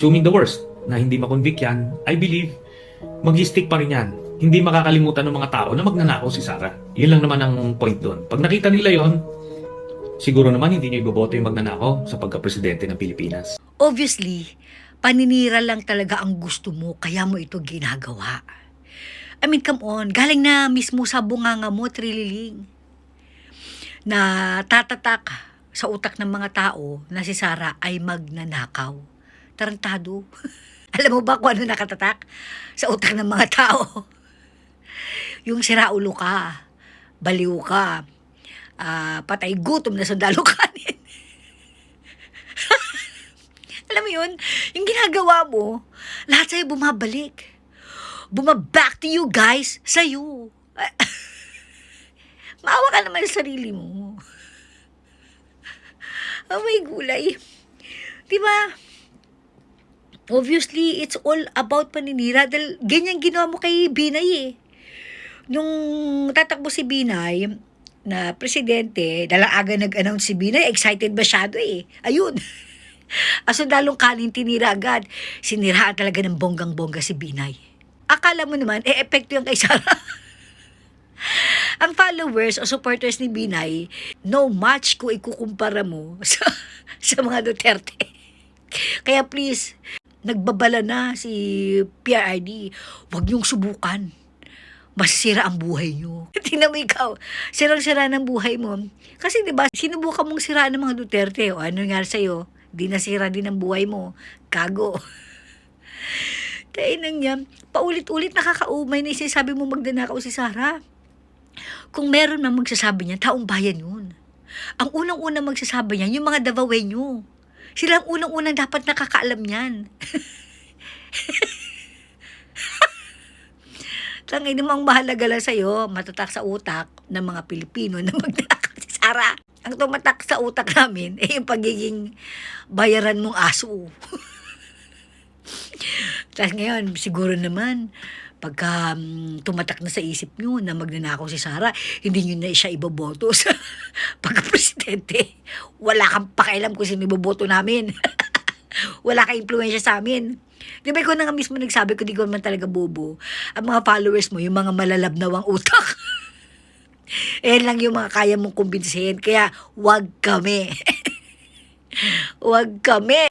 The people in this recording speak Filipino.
Assuming the worst, na hindi makonvict yan, I believe, mag-stick pa rin yan. Hindi makakalimutan ng mga tao na magnanakaw si Sara. Yun lang naman ang point doon. Pag nakita nila yon, siguro naman hindi nyo iboboto yung magnanakaw sa pagka-presidente ng Pilipinas. Obviously, paninira lang talaga ang gusto mo, kaya mo ito ginagawa. I mean, come on, galing na mismo sa bunganga mo, Trililing, na tatatak sa utak ng mga tao na si Sara ay magnanakaw. Tarantado. Alam mo ba kung ano nakatatak sa utak ng mga tao? Yung siraulo ka, baliw ka, patay gutom na sundalo kanin. Alam mo yun, yung ginagawa mo, lahat sa'yo bumabalik. Bumaback to you guys, sa'yo. Maawa ka naman sa sarili mo. Oh my gulay. Diba? Obviously, it's all about paninira. Dahil ganyan ginawa mo kay Binay eh. Nung tatakbo si Binay na presidente, dalaga nag-announce si Binay, excited masyado eh. Ayun. Asundalong kanin tinira agad. Siniraan talaga ng bonggang-bongga si Binay. Akala mo naman, epekto yung kay Sara. Ang followers o supporters ni Binay, no match kung ikukumpara mo sa mga Duterte. Kaya please, nagbabala na si PRRD, huwag niyong subukan. Masisira ang buhay niyo. Tingnan mo ikaw, sirang-sira ng buhay mo. Kasi diba, sinubukan mong siraan ng mga Duterte. O ano nga sa'yo? Di nasira din ang buhay mo. Kago. Kaya nang yan, paulit-ulit nakakaumay na sinasabi mo magnanakaw si Sara. Kung meron man magsasabi niya, taong bayan yun. Ang unang-unang magsasabi niya, yung mga Davaoenyo. Sila ang unang-unang dapat nakakaalam niyan. Tangay namang mahalaga lang sa'yo, matatak sa utak ng mga Pilipino na magnanakaw si Sara. Ang tumatak sa utak namin, yung pagiging bayaran mong aso. Tapos ngayon, siguro naman, pagka tumatak na sa isip nyo na magnanakaw si Sara, hindi nyo na siya iboboto sa pagka-presidente. Wala kang pakialam kung sino iboboto namin. Wala kang impluensya sa amin. Di ba ikaw na nga mismo nagsabi ko, di ko naman talaga bobo. Ang mga followers mo, yung mga malalabnawang utak. Lang yung mga kaya mong kumbinsihin. Kaya, wag kami. Wag kami.